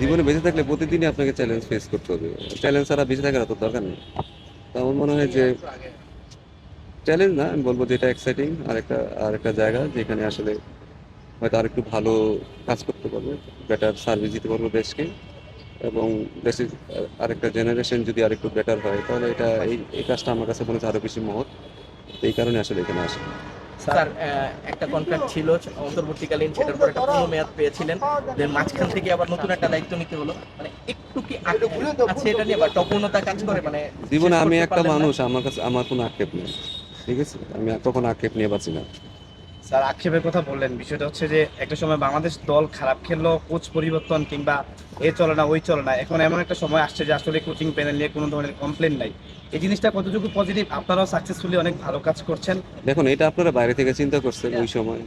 জীবনে বেঁচে থাকলে প্রতিদিনই আপনাকে চ্যালেঞ্জ ফেস করতে হবে। চ্যালেঞ্জ ছাড়া বেঁচে থাকার অত দরকার নেই। তো আমার মনে হয় যে চ্যালেঞ্জ না, আমি বলবো যে এটা এক্সাইটিং আর একটা জায়গা যেখানে আসলে হয়তো আরেকটু ভালো কাজ করতে পারবো, বেটার সার্ভিস দিতে পারবো দেশকে, এবং দেশের আরেকটা জেনারেশন যদি আরেকটু বেটার হয় তাহলে এটা এই কাজটা আমার কাছে মনে হচ্ছে আরো বেশি মহৎ। তো এই কারণে আসলে এখানে আসে। স্যার একটা কন্ট্রাক্ট ছিল অন্তর্বর্তীকালীন, সেটার পর একটা পূর্ণ মেয়াদ পেয়েছিলেন, দেন মাঝখান থেকে আবার নতুন একটা দায়িত্ব নিতে হলো, মানে একটু কি আক্ষেপ আছে এটা নিয়ে, বা টপূর্ণতা কাজ করে, মানে শেষ জীবনে আমি করতে একটা পারলেন না? মানুষ, আমার কাছে আমার কোনো আক্ষেপ নেই। ঠিক আছে, আমি আর কখনো আক্ষেপ নিয়ে বাঁচি না। স্যার আক্ষেপের কথা বললেন, বিষয়টা হচ্ছে যে একটা সময় বাংলাদেশ দল খারাপ খেললো, কোচ পরিবর্তন কিংবা এ চলে না ওই চলে না, এখন এমন একটা সময় আসছে যে আসলে কোচিং প্যানেল নিয়ে কোনো ধরনের কমপ্লেন নাই। এই জিনিসটা কতটুকু পজিটিভ? আপনারাও সাকসেসফুলি অনেক ভালো কাজ করছেন। দেখুন, এটা আপনারা বাইরে থেকে চিন্তা করছেন ওই সময়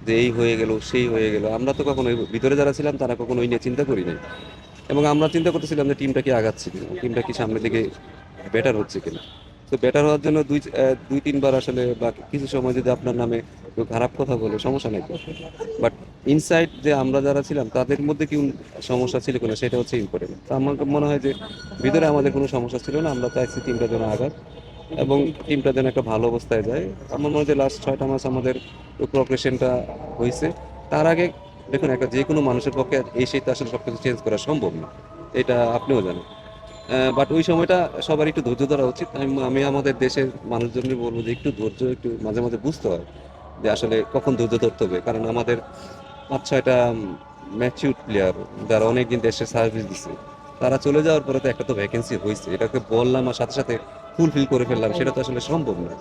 যে এই হয়ে গেল সেই হয়ে গেল, আমরা তো কখনো ভিতরে যারা ছিলাম তারা কখনো ওই নিয়ে চিন্তা করি নাই। এবং আমরা চিন্তা করতেছিলাম যে টিমটা কি আগাচ্ছে কিনা, টিমটা কি সামনের দিকে বেটার হচ্ছে কিনা। তো বেটার হওয়ার জন্য দুই তিনবার আসলে বা কিছু সময় যদি আপনার নামে কেউ খারাপ কথা বলে সমস্যা নাই, বাট ইনসাইড যে আমরা যারা ছিলাম তাদের মধ্যে কি সমস্যা ছিল কিনা সেটা হচ্ছে ইম্পর্টেন্ট। তো আমার মনে হয় যে ভিতরে আমাদের কোনো সমস্যা ছিল না, আমরা চাইছি টিমটা যেন আগাক এবং টিমটা যেন একটা ভালো অবস্থায় যায়। আমার মনে হয় যে লাস্ট 6টা মাস আমাদের প্রোগ্রেশনটা হয়েছে। তার আগে দেখুন, একটা যে কোনো মানুষের পক্ষে এই শীতে আসলে সব কিছু চেঞ্জ করা সম্ভব না, এটা আপনিও জানেন। বাট ওই সময়টা সবার একটু ধৈর্য ধরা উচিত। আমি আমাদের দেশের মানুষজনকে বলবো যে একটু ধৈর্য, একটু মাঝে মাঝে বুঝতে হয় যে আসলে কখন ধৈর্য ধরতে হবে। কারণ আমাদের 5-6টা ম্যাচিউর প্লেয়ার যারা অনেকদিন দেশে সার্ভিস দিচ্ছে, তারা চলে যাওয়ার পরে তো একটা তো ভ্যাকেন্সি হয়েছে, এটাকে বললাম আর সাথে সাথে ফুলফিল করে ফেললাম, সেটা তো আসলে সম্ভব না।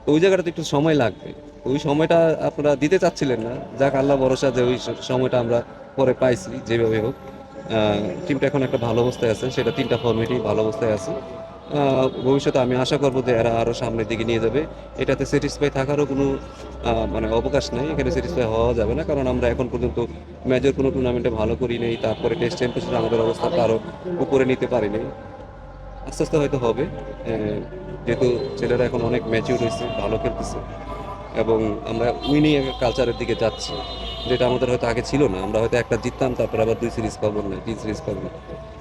তো ওই জায়গাটাতে একটু সময় লাগবে। ওই সময়টা আপনারা দিতে চাচ্ছিলেন না, যাক আল্লাহ ভরসা যে ওই সময়টা আমরা পরে পাইছি যেভাবে হোক। টিমটা এখন একটা ভালো অবস্থায় আছে, সেটা 3টা ফর্মেটই ভালো অবস্থায় আছে। ভবিষ্যতে আমি আশা করবো যে এরা আরও সামনের দিকে নিয়ে যাবে। এটাতে স্যাটিসফাই থাকারও কোনো মানে অবকাশ নেই, এখানে স্যাটিসফাই হওয়া যাবে না, কারণ আমরা এখন পর্যন্ত মেজর কোনো টুর্নামেন্টে ভালো করি নেই, তারপরে টেস্ট চ্যাম্পিয়নশিপে আমাদের অবস্থাটা আরও উপরে নিতে পারিনি। আস্তে আস্তে হয়তো হবে, যেহেতু ছেলেরা এখন অনেক ম্যাচিউর হয়েছে, ভালো খেলতেছে, এবং আমরা উইনিং কালচারের দিকে যাচ্ছি, যেটা আমাদের হয়তো আগে ছিল না। আমরা হয়তো একটা জিততাম, তারপর আবার 2 সিরিজ পাবো না, 3 সিরিজ পাবো না।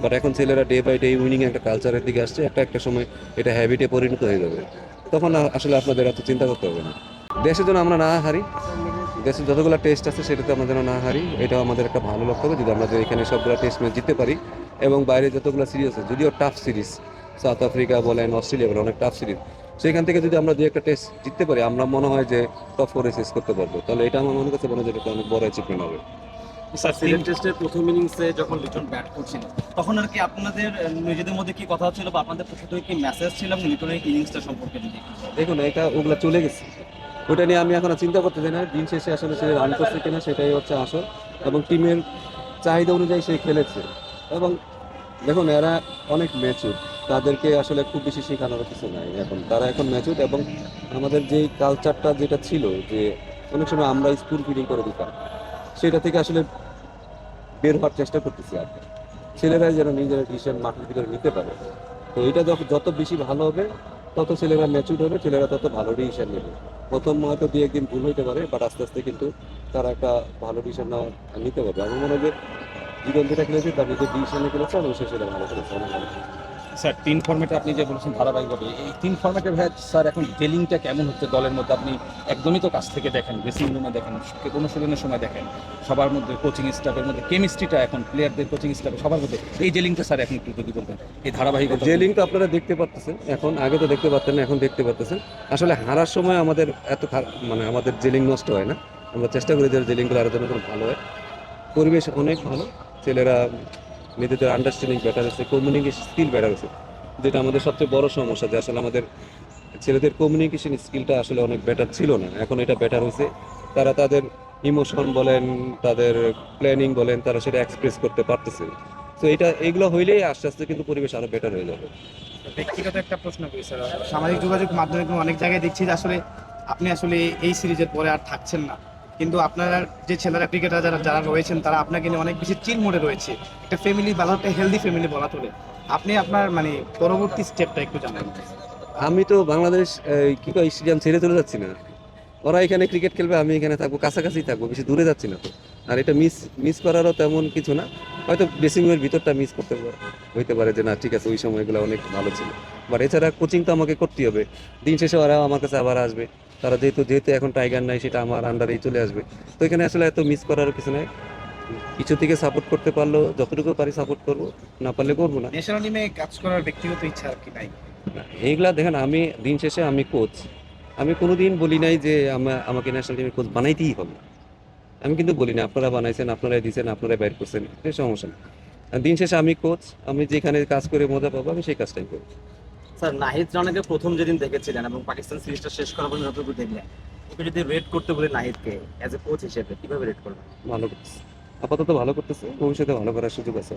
বাট এখন ছেলেরা ডে বাই ডে উইনিং একটা কালচারের দিকে আসছে, একটা সময় এটা হ্যাবিটে পরিণত হয়ে যাবে। তখন আসলে আপনাদের এত চিন্তা করতে হবে না। দেশের জন্য আমরা না হারি, দেশের যতগুলো টেস্ট আছে সেটাতে আমরা যেন না হারি, এটাও আমাদের একটা ভালো লক্ষ্য হবে। যদি আমরা যে এখানে সবগুলো টেস্ট ম্যাচ জিততে পারি, এবং বাইরে যতগুলো সিরিজ আছে, যদিও টাফ সিরিজ, সাউথ আফ্রিকা বলেন, অস্ট্রেলিয়া বলেন, অনেক টাফ সিরিজ, সেখান থেকে যদি আমরা 2-একটা টেস্ট জিততে পারি, আমরা মনে হয় যে টপ 4-এ শেষ করতে পারবো। তাহলে এটা আমার মনে করতে মনে হয় যে এটা অনেক বড় অ্যাচিভমেন্ট হবে। স্যার সিলেট টেস্টের প্রথম ইনিংসে যখন লিটন ব্যাট করছিল, তখন আর কি আপনাদের নিজেদের মধ্যে কি কথা হচ্ছিল, বা আপনাদের পক্ষ থেকে কি মেসেজ ছিল লিটনের ইনিংসটা সম্পর্কে যদি একটু বলেন? দেখুন, এটা ওগুলা চলে গেছে, ওটা নিয়ে আমি এখন আর চিন্তা করতে চাই না। দিন শেষে আসলে সে রান করছে কিনা সেটাই হচ্ছে আসল, এবং টিমের চাহিদা অনুযায়ী সে খেলেছে। এবং দেখুন, এরা অনেক ম্যাচুর, তাদেরকে আসলে খুব বেশি শেখানোর কিছু নাই। এখন তারা এখন ম্যাচুর, এবং আমাদের যেই কালচারটা যেটা ছিল যে অনেক সময় আমরা স্কুল ফিডিং করে দিতাম, সেটা থেকে আসলে বের হওয়ার চেষ্টা করতেছি আর কি। ছেলেরাই যেন নিজের ডিসিশন মাঠের ভিতরে নিতে পারে। তো এটা যত বেশি ভালো হবে, তত ছেলেরা ম্যাচুর হবে, ছেলেরা তত ভালো ডিসিশন নেবে। প্রথম হয়তো 2-1 দিন ভুল হইতে পারে, বাট আস্তে আস্তে কিন্তু তারা একটা ভালো ডিসিশন নিতে পারবে। আমার মনে হয় যে জীবন যেটা খেলেছে তার নিজের ডিসিশনে খেলেছে, এবং সে সেটা ভালো খেলেছে, আমার মনে হয়। স্যার 3 ফর্মেটে আপনি যে বলেছেন ধারাবাহিকভাবে, এই 3 ফর্মেটের ভাই স্যার এখন জেলিংটা কেমন হচ্ছে দলের মধ্যে? আপনি একদমই তো কাছ থেকে দেখেন, ড্রেসিং রুমে দেখেন, অনুশীলনের সময় দেখেন, সবার মধ্যে কোচিং স্টাফের মধ্যে কেমিস্ট্রিটা, এখন প্লেয়ারদের কোচিং স্টাফে সবার মধ্যে এই জেলিংটা স্যার এখন একটু যদি বলবেন, এই ধারাবাহিকতা। যে লিঙ্ক তো আপনারা দেখতে পাচ্ছেন এখন, আগে তো দেখতে পারতেন না, এখন দেখতে পাচ্ছেন। আসলে হারার সময় আমাদের এত মানে আমাদের যে লিঙ্ক নষ্ট হয় না, আমরা চেষ্টা করি যে লিঙ্কগুলো আরো যেন কোনো ভালো হয়। পরিবেশ অনেক ভালো, ছেলেরা নিজেদের আন্ডারস্ট্যান্ডিং বেটার আছে, কমিউনিকেশন স্কিল বেটার আছে, যেটা আমাদের সবচেয়ে বড় সমস্যা, যে আসলে আমাদের ছেলেদের কমিউনিকেশন স্কিলটা আসলে অনেক বেটার ছিল না, এখন এটা বেটার হয়েছে। তারা তাদের ইমোশন বলেন, তাদের প্ল্যানিং বলেন, তারা সেটা এক্সপ্রেস করতে পারতেছে। তো এইগুলো হইলেই আস্তে আস্তে কিন্তু পরিবেশ আরো বেটার হয়ে যাবে। ব্যক্তিগত একটা প্রশ্ন করি স্যার, সামাজিক যোগাযোগ মাধ্যমে অনেক জায়গায় দেখছি যে আসলে আপনি আসলে এই সিরিজের পরে আর থাকছেন না, কিন্তু আপনার যে ছেলেরা ক্রিকেটার যারা যারা রয়েছেন তারা আপনাকে নিয়ে অনেক বেশি চিল মোডে রয়েছে। একটা ফ্যামিলি ভালো, একটা হেলদি ফ্যামিলি বলা চলে। আপনি আপনার মানে পরবর্তী স্টেপটা একটু জানান। আমি তো বাংলাদেশ কি কয় স্টেডিয়াম ছেড়ে চলে যাচ্ছি না। ওরা এখানে ক্রিকেট খেলবে, আমি এখানে থাকবো, কাছাকাছি থাকবো, বেশি দূরে যাচ্ছি না তো। আর এটা মিস মিস করারও তেমন কিছু না, হয়তো ড্রেসিং রুমের ভিতরটা মিস করতে হইতে পারে যে না ঠিক আছে ওই সময়গুলো অনেক ভালো ছিল, বাট এছাড়া কোচিং তো আমাকে করতেই হবে। দিন শেষে ওরা আমার কাছে আবার আসবে, তারা যেহেতু যেহেতু এখন টাইগার নাই সেটা আমার আন্ডারেই চলে আসবে। তো এখানে আসলে এত মিস করারও কিছু নাই, কিছু থেকে সাপোর্ট করতে পারলেও যতটুকু পারি সাপোর্ট করবো, না পারলে করবো না। ন্যাশনাল টিমে কাজ করার ব্যক্তিগত ইচ্ছা আর কি নাই? এইগুলা দেখেন, আমি দিন শেষে আমি কোচ, আমি কোনোদিন বলি নাই যে আমাকে ন্যাশনাল টিমের কোচ বানাইতেই হবে। আমি কিন্তু বলি না আপনারা বানাইছেন, আপনারাই দিয়েছেন, আপনারাই বাইর করছেন, এটা সমস্যা না। আর দিন শেষে আমি কোচ, আমি যেখানে কাজ করে মজা পাবো আমি সেই কাজটাই করবো। স্যার নাহিদ রানাকে প্রথম যেদিন দেখেছিলেন এবং পাকিস্তান সিরিজটা শেষ করার পর যতটুকু দেখলেন, ওকে যদি রেট করতে বলে নাহিদকে অ্যাজ এ কোচ হিসেবে কিভাবে রেট করবেন? ভালো করতেছে, আপাতত ভালো করতেছে, ভবিষ্যতে ভালো করার সুযোগ আছে।